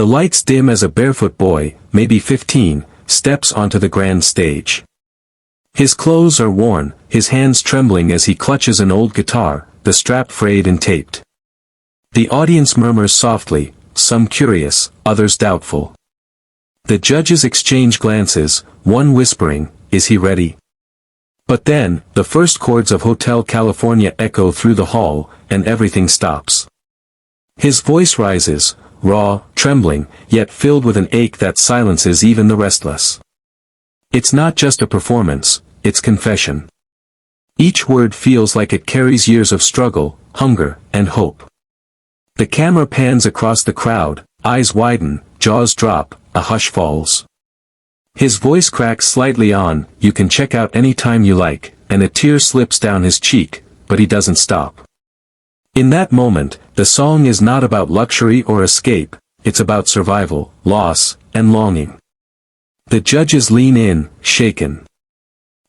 The lights dim as a barefoot boy, maybe 15, steps onto the grand stage. His clothes are worn, his hands trembling as he clutches an old guitar, the strap frayed and taped. The audience murmurs softly, some curious, others doubtful. The judges exchange glances, one whispering, "Is he ready?" But then, the first chords of Hotel California echo through the hall, and everything stops. His voice rises, raw, trembling, yet filled with an ache that silences even the restless. It's not just a performance, it's confession. Each word feels like it carries years of struggle, hunger, and hope. The camera pans across the crowd, eyes widen, jaws drop, a hush falls. His voice cracks slightly on, "You can check out any time you like," and a tear slips down his cheek, but he doesn't stop. In that moment, the song is not about luxury or escape, it's about survival, loss, and longing. The judges lean in, shaken.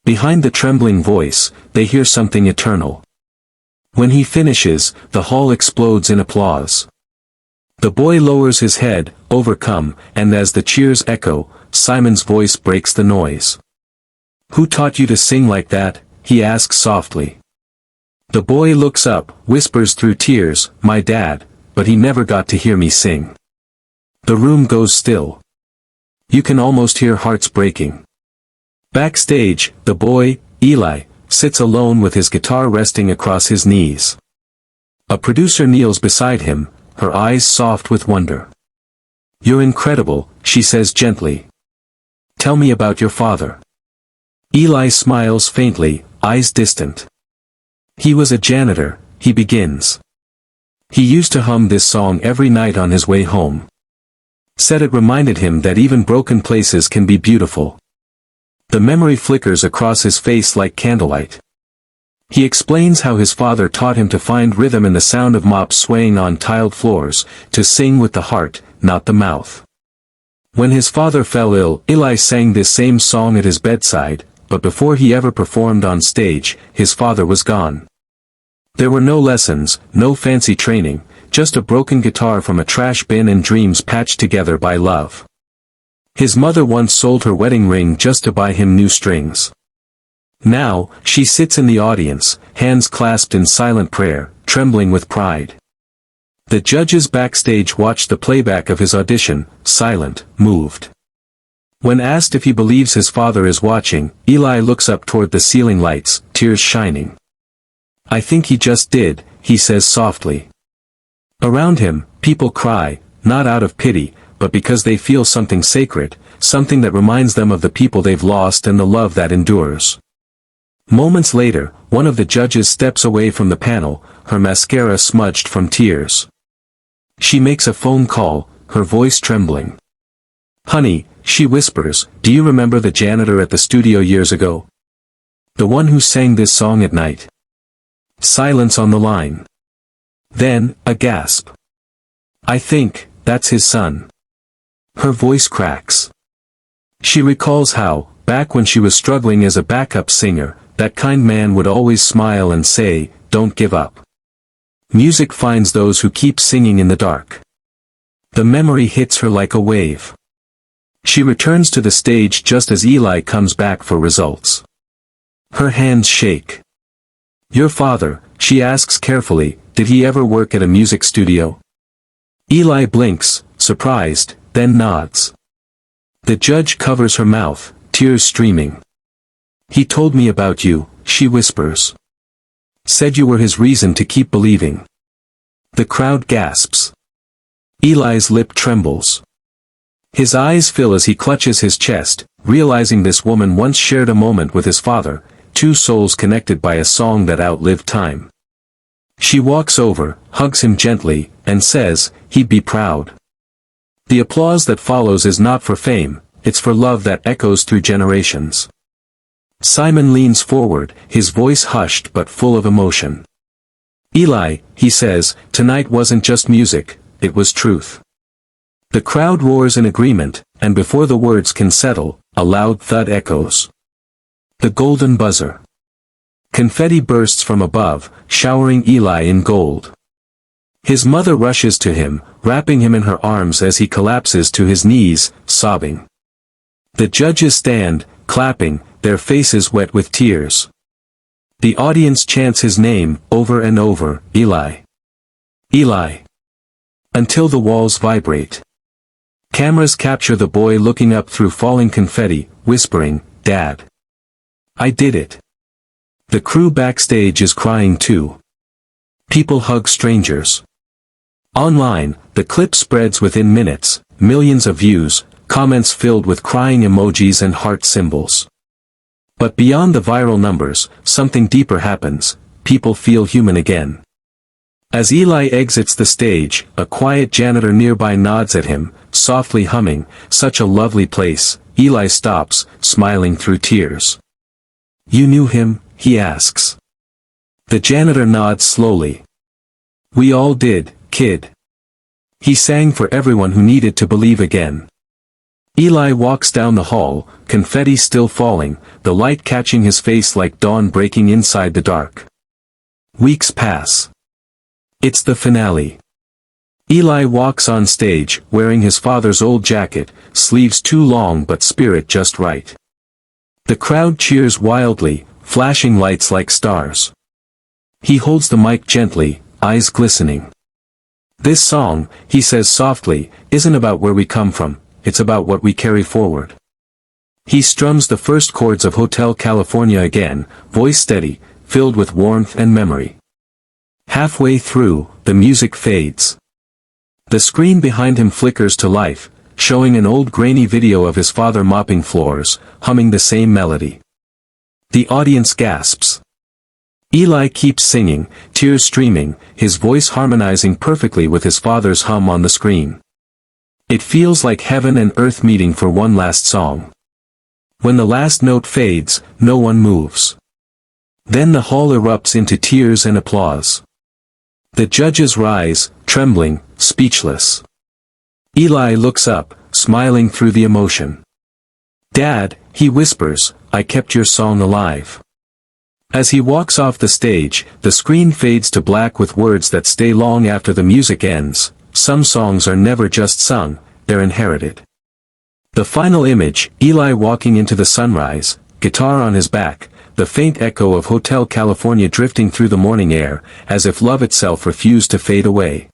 Behind the trembling voice, they hear something eternal. When he finishes, the hall explodes in applause. The boy lowers his head, overcome, and as the cheers echo, Simon's voice breaks the noise. "Who taught you to sing like that?" he asks softly. The boy looks up, whispers through tears, "My dad, but he never got to hear me sing." The room goes still. You can almost hear hearts breaking. Backstage, the boy, Eli, sits alone with his guitar resting across his knees. A producer kneels beside him, her eyes soft with wonder. "You're incredible," she says gently. "Tell me about your father." Eli smiles faintly, eyes distant. "He was a janitor," he begins. "He used to hum this song every night on his way home. Said it reminded him that even broken places can be beautiful." The memory flickers across his face like candlelight. He explains how his father taught him to find rhythm in the sound of mops swaying on tiled floors, to sing with the heart, not the mouth. When his father fell ill, Eli sang this same song at his bedside, but before he ever performed on stage, his father was gone. There were no lessons, no fancy training, just a broken guitar from a trash bin and dreams patched together by love. His mother once sold her wedding ring just to buy him new strings. Now, she sits in the audience, hands clasped in silent prayer, trembling with pride. The judges backstage watch the playback of his audition, silent, moved. When asked if he believes his father is watching, Eli looks up toward the ceiling lights, tears shining. "I think he just did," he says softly. Around him, people cry, not out of pity, but because they feel something sacred, something that reminds them of the people they've lost and the love that endures. Moments later, one of the judges steps away from the panel, her mascara smudged from tears. She makes a phone call, her voice trembling. "Honey," she whispers, "do you remember the janitor at the studio years ago? The one who sang this song at night?" Silence on the line. Then, a gasp. "I think, that's his son." Her voice cracks. She recalls how, back when she was struggling as a backup singer, that kind man would always smile and say, "Don't give up." Music finds those who keep singing in the dark. The memory hits her like a wave. She returns to the stage just as Eli comes back for results. Her hands shake. "Your father," she asks carefully, "did he ever work at a music studio?" Eli blinks, surprised, then nods. The judge covers her mouth, tears streaming. "He told me about you," she whispers. "Said you were his reason to keep believing." The crowd gasps. Eli's lip trembles. His eyes fill as he clutches his chest, realizing this woman once shared a moment with his father, two souls connected by a song that outlived time. She walks over, hugs him gently, and says, he'd be proud. The applause that follows is not for fame, it's for love that echoes through generations. Simon leans forward, his voice hushed but full of emotion. "Eli," he says, "tonight wasn't just music, it was truth." The crowd roars in agreement, and before the words can settle, a loud thud echoes. The golden buzzer. Confetti bursts from above, showering Eli in gold. His mother rushes to him, wrapping him in her arms as he collapses to his knees, sobbing. The judges stand, clapping, their faces wet with tears. The audience chants his name, over and over, Eli. Eli. Until the walls vibrate. Cameras capture the boy looking up through falling confetti, whispering, "Dad. I did it." The crew backstage is crying too. People hug strangers. Online, the clip spreads within minutes, millions of views, comments filled with crying emojis and heart symbols. But beyond the viral numbers, something deeper happens. People feel human again. As Eli exits the stage, a quiet janitor nearby nods at him, softly humming, "Such a lovely place." Eli stops, smiling through tears. "You knew him?" he asks. The janitor nods slowly. "We all did, kid. He sang for everyone who needed to believe again." Eli walks down the hall, confetti still falling, the light catching his face like dawn breaking inside the dark. Weeks pass. It's the finale. Eli walks on stage, wearing his father's old jacket, sleeves too long but spirit just right. The crowd cheers wildly, flashing lights like stars. He holds the mic gently, eyes glistening. "This song," he says softly, "isn't about where we come from, it's about what we carry forward." He strums the first chords of Hotel California again, voice steady, filled with warmth and memory. Halfway through, the music fades. The screen behind him flickers to life, showing an old grainy video of his father mopping floors, humming the same melody. The audience gasps. Eli keeps singing, tears streaming, his voice harmonizing perfectly with his father's hum on the screen. It feels like heaven and earth meeting for one last song. When the last note fades, no one moves. Then the hall erupts into tears and applause. The judges rise, trembling, speechless. Eli looks up, smiling through the emotion. "Dad," he whispers, "I kept your song alive." As he walks off the stage, the screen fades to black with words that stay long after the music ends. Some songs are never just sung, they're inherited. The final image, Eli walking into the sunrise, guitar on his back, the faint echo of Hotel California drifting through the morning air, as if love itself refused to fade away.